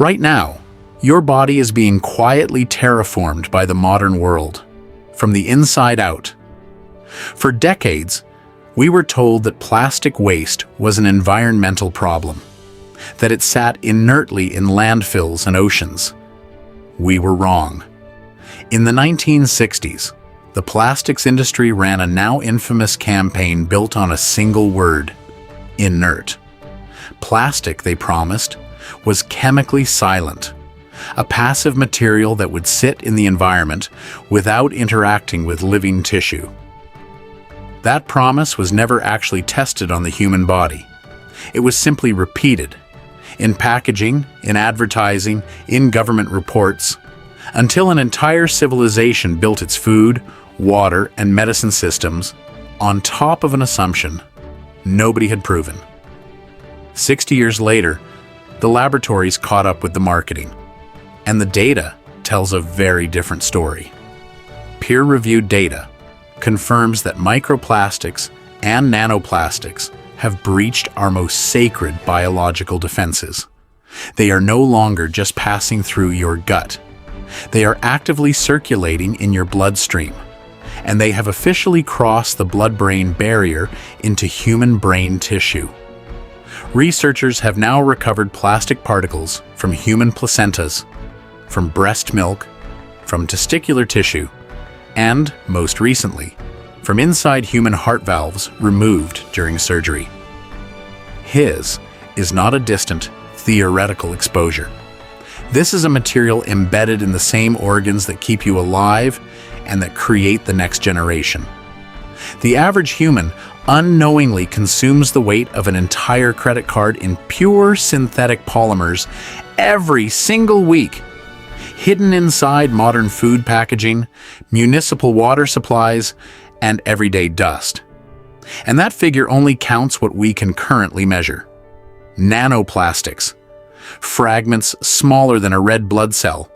Right now, your body is being quietly terraformed by the modern world, from the inside out. For decades, we were told that plastic waste was an environmental problem, that it sat inertly in landfills and oceans. We were wrong. In the 1960s, the plastics industry ran a now infamous campaign built on a single word: inert. Plastic, they promised, was chemically silent, a passive material that would sit in the environment without interacting with living tissue. That promise was never actually tested on the human body. It was simply repeated, in packaging, in advertising, in government reports, until an entire civilization built its food, water, and medicine systems on top of an assumption nobody had proven. 60 years later, the laboratories caught up with the marketing, and the data tells a very different story. Peer-reviewed data confirms that microplastics and nanoplastics have breached our most sacred biological defenses. They are no longer just passing through your gut. They are actively circulating in your bloodstream, and they have officially crossed the blood-brain barrier into human brain tissue. Researchers have now recovered plastic particles from human placentas, from breast milk, from testicular tissue, and, most recently, from inside human heart valves removed during surgery. His is not a distant, theoretical exposure. This is a material embedded in the same organs that keep you alive and that create the next generation. The average human unknowingly consumes the weight of an entire credit card in pure synthetic polymers every single week, hidden inside modern food packaging, municipal water supplies, and everyday dust. And that figure only counts what we can currently measure. Nanoplastics, fragments smaller than a red blood cell,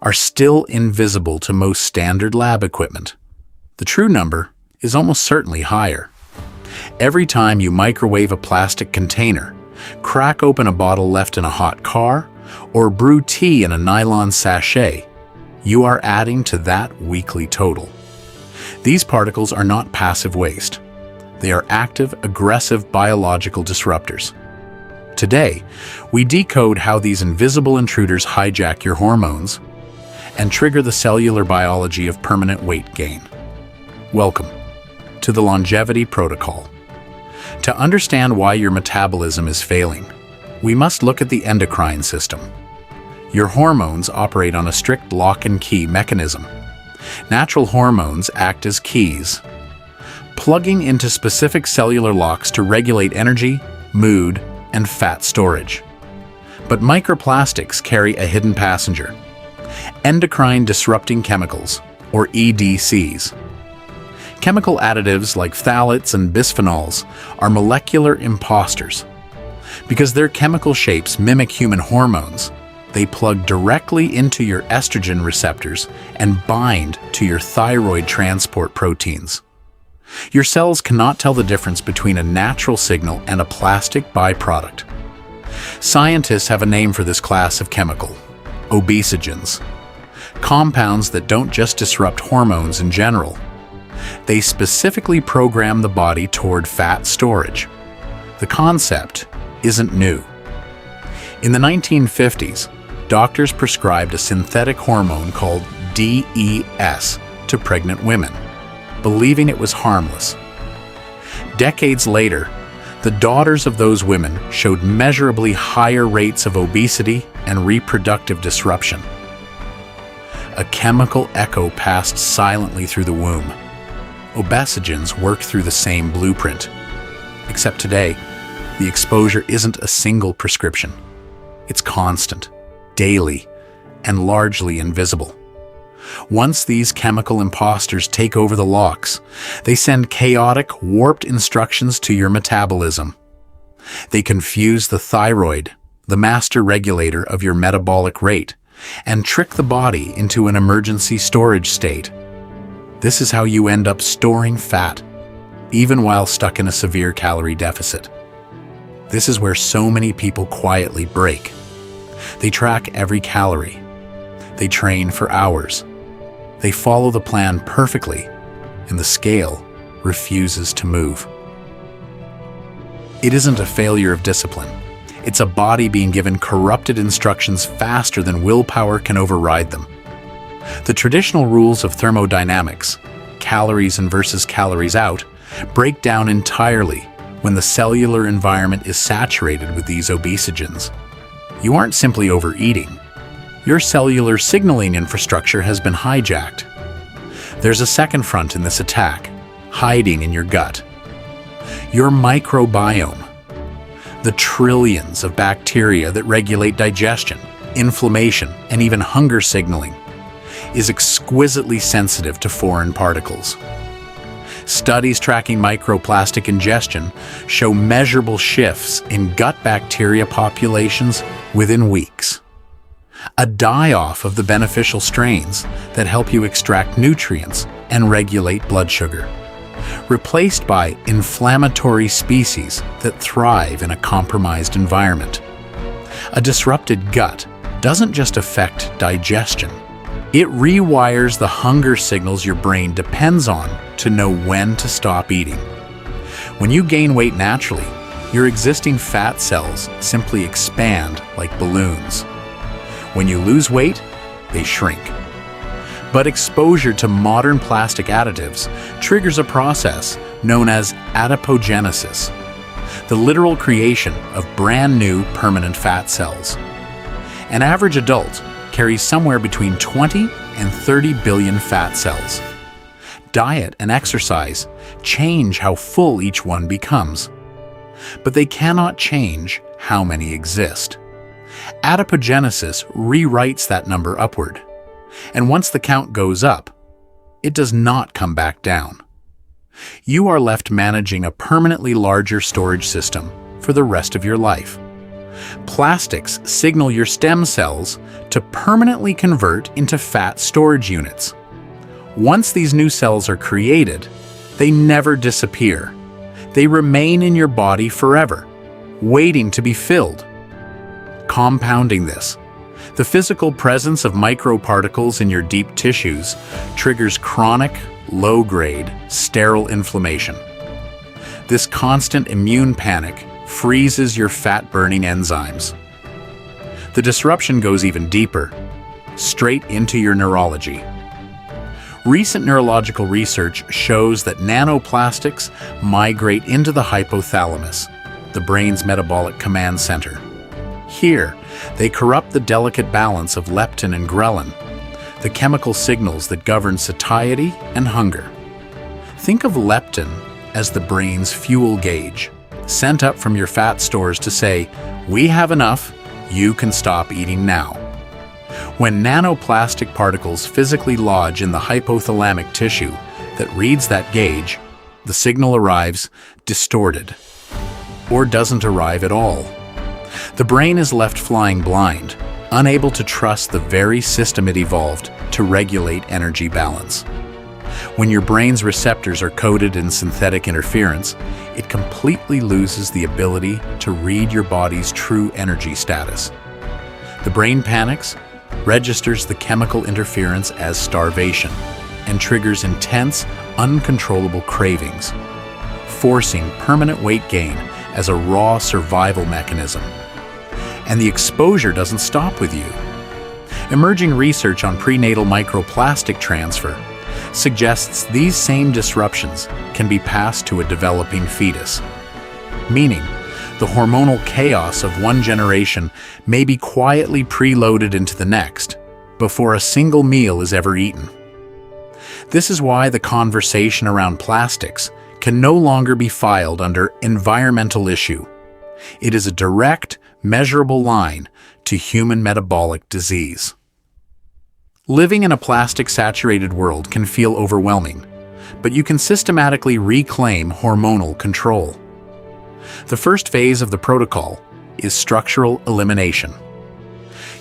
are still invisible to most standard lab equipment. The true number is almost certainly higher. Every time you microwave a plastic container, crack open a bottle left in a hot car, or brew tea in a nylon sachet, you are adding to that weekly total. These particles are not passive waste. They are active, aggressive biological disruptors. Today, we decode how these invisible intruders hijack your hormones and trigger the cellular biology of permanent weight gain. Welcome to the Longevity Protocol. To understand why your metabolism is failing, we must look at the endocrine system. Your hormones operate on a strict lock-and-key mechanism. Natural hormones act as keys, plugging into specific cellular locks to regulate energy, mood, and fat storage. But microplastics carry a hidden passenger: endocrine disrupting chemicals, or EDCs. Chemical additives like phthalates and bisphenols are molecular imposters. Because their chemical shapes mimic human hormones, they plug directly into your estrogen receptors and bind to your thyroid transport proteins. Your cells cannot tell the difference between a natural signal and a plastic byproduct. Scientists have a name for this class of chemical: obesogens. Compounds that don't just disrupt hormones in general. They specifically program the body toward fat storage. The concept isn't new. In the 1950s, doctors prescribed a synthetic hormone called DES to pregnant women, believing it was harmless. Decades later, the daughters of those women showed measurably higher rates of obesity and reproductive disruption. A chemical echo passed silently through the womb. Obesogens work through the same blueprint. Except today, the exposure isn't a single prescription. It's constant, daily, and largely invisible. Once these chemical imposters take over the locks, they send chaotic, warped instructions to your metabolism. They confuse the thyroid, the master regulator of your metabolic rate, and trick the body into an emergency storage state. This is how you end up storing fat, even while stuck in a severe calorie deficit. This is where so many people quietly break. They track every calorie. They train for hours. They follow the plan perfectly, and the scale refuses to move. It isn't a failure of discipline. It's a body being given corrupted instructions faster than willpower can override them. The traditional rules of thermodynamics, calories in versus calories out, break down entirely when the cellular environment is saturated with these obesogens. You aren't simply overeating. Your cellular signaling infrastructure has been hijacked. There's a second front in this attack, hiding in your gut. Your microbiome, the trillions of bacteria that regulate digestion, inflammation, and even hunger signaling, is exquisitely sensitive to foreign particles. Studies tracking microplastic ingestion show measurable shifts in gut bacteria populations within weeks. A die-off of the beneficial strains that help you extract nutrients and regulate blood sugar, replaced by inflammatory species that thrive in a compromised environment. A disrupted gut doesn't just affect digestion. It rewires the hunger signals your brain depends on to know when to stop eating. When you gain weight naturally, your existing fat cells simply expand like balloons. When you lose weight, they shrink. But exposure to modern plastic additives triggers a process known as adipogenesis, the literal creation of brand new permanent fat cells. An average adult carries somewhere between 20 and 30 billion fat cells. Diet and exercise change how full each one becomes, but they cannot change how many exist. Adipogenesis rewrites that number upward, and once the count goes up, it does not come back down. You are left managing a permanently larger storage system for the rest of your life. Plastics signal your stem cells to permanently convert into fat storage units. Once these new cells are created, they never disappear. They remain in your body forever, waiting to be filled. Compounding this, the physical presence of microparticles in your deep tissues triggers chronic, low-grade, sterile inflammation. This constant immune panic freezes your fat-burning enzymes. The disruption goes even deeper, straight into your neurology. Recent neurological research shows that nanoplastics migrate into the hypothalamus, the brain's metabolic command center. Here, they corrupt the delicate balance of leptin and ghrelin, the chemical signals that govern satiety and hunger. Think of leptin as the brain's fuel gauge, sent up from your fat stores to say, "We have enough, you can stop eating now." When nanoplastic particles physically lodge in the hypothalamic tissue that reads that gauge, the signal arrives distorted, or doesn't arrive at all. The brain is left flying blind, unable to trust the very system it evolved to regulate energy balance. When your brain's receptors are coated in synthetic interference, it completely loses the ability to read your body's true energy status. The brain panics, registers the chemical interference as starvation, and triggers intense, uncontrollable cravings, forcing permanent weight gain as a raw survival mechanism. And the exposure doesn't stop with you. Emerging research on prenatal microplastic transfer suggests these same disruptions can be passed to a developing fetus, meaning the hormonal chaos of one generation may be quietly preloaded into the next before a single meal is ever eaten. This is why the conversation around plastics can no longer be filed under environmental issue. It is a direct, measurable line to human metabolic disease. Living in a plastic-saturated world can feel overwhelming, but you can systematically reclaim hormonal control. The first phase of the protocol is structural elimination.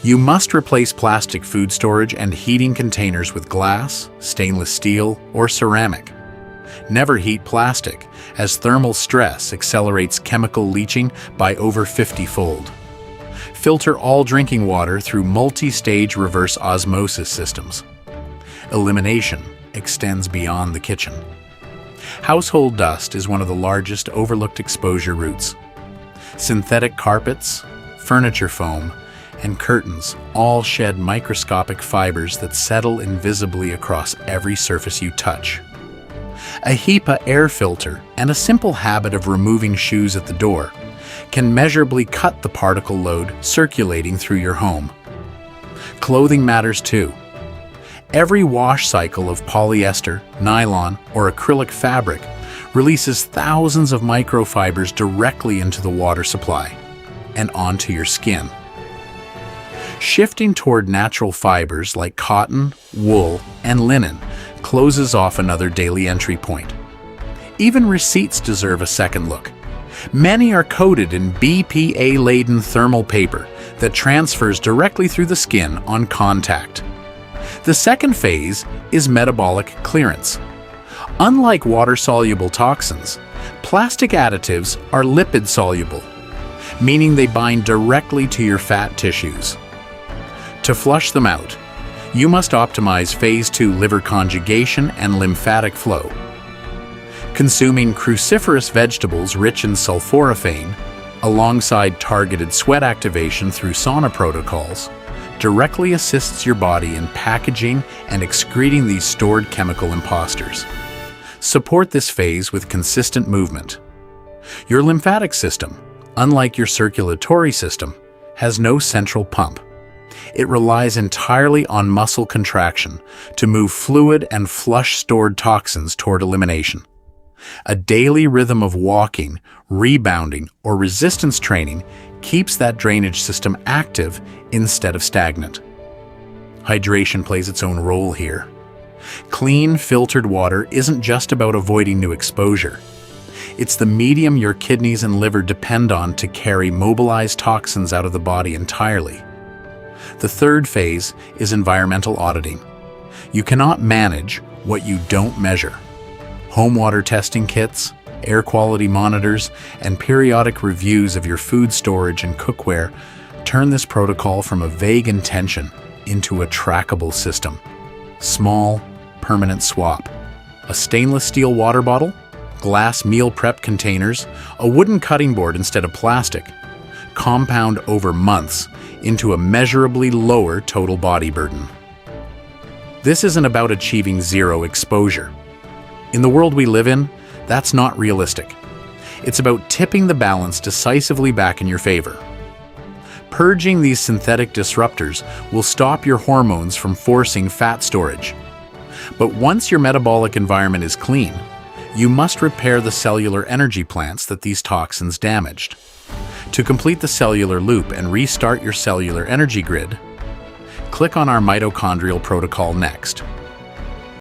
You must replace plastic food storage and heating containers with glass, stainless steel, or ceramic. Never heat plastic, as thermal stress accelerates chemical leaching by over 50-fold. filter all drinking water through multi-stage reverse osmosis systems. Elimination extends beyond the kitchen. Household dust is one of the largest overlooked exposure routes. Synthetic carpets, furniture foam, and curtains all shed microscopic fibers that settle invisibly across every surface you touch. A HEPA air filter and a simple habit of removing shoes at the door can measurably cut the particle load circulating through your home. Clothing matters too. Every wash cycle of polyester, nylon, or acrylic fabric releases thousands of microfibers directly into the water supply and onto your skin. Shifting toward natural fibers like cotton, wool, and linen closes off another daily entry point. Even receipts deserve a second look. Many are coated in BPA-laden thermal paper that transfers directly through the skin on contact. The second phase is metabolic clearance. Unlike water-soluble toxins, plastic additives are lipid-soluble, meaning they bind directly to your fat tissues. To flush them out, you must optimize phase 2 liver conjugation and lymphatic flow. Consuming cruciferous vegetables rich in sulforaphane, alongside targeted sweat activation through sauna protocols, directly assists your body in packaging and excreting these stored chemical imposters. Support this phase with consistent movement. Your lymphatic system, unlike your circulatory system, has no central pump. It relies entirely on muscle contraction to move fluid and flush stored toxins toward elimination. A daily rhythm of walking, rebounding, or resistance training keeps that drainage system active instead of stagnant. Hydration plays its own role here. Clean, filtered water isn't just about avoiding new exposure. It's the medium your kidneys and liver depend on to carry mobilized toxins out of the body entirely. The third phase is environmental auditing. You cannot manage what you don't measure. Home water testing kits, air quality monitors, and periodic reviews of your food storage and cookware turn this protocol from a vague intention into a trackable system. Small, permanent swap. A stainless steel water bottle, glass meal prep containers, a wooden cutting board instead of plastic. Compound over months into a measurably lower total body burden. This isn't about achieving zero exposure. In the world we live in, that's not realistic. It's about tipping the balance decisively back in your favor. Purging these synthetic disruptors will stop your hormones from forcing fat storage. But once your metabolic environment is clean, you must repair the cellular energy plants that these toxins damaged. To complete the cellular loop and restart your cellular energy grid, click on our mitochondrial protocol next.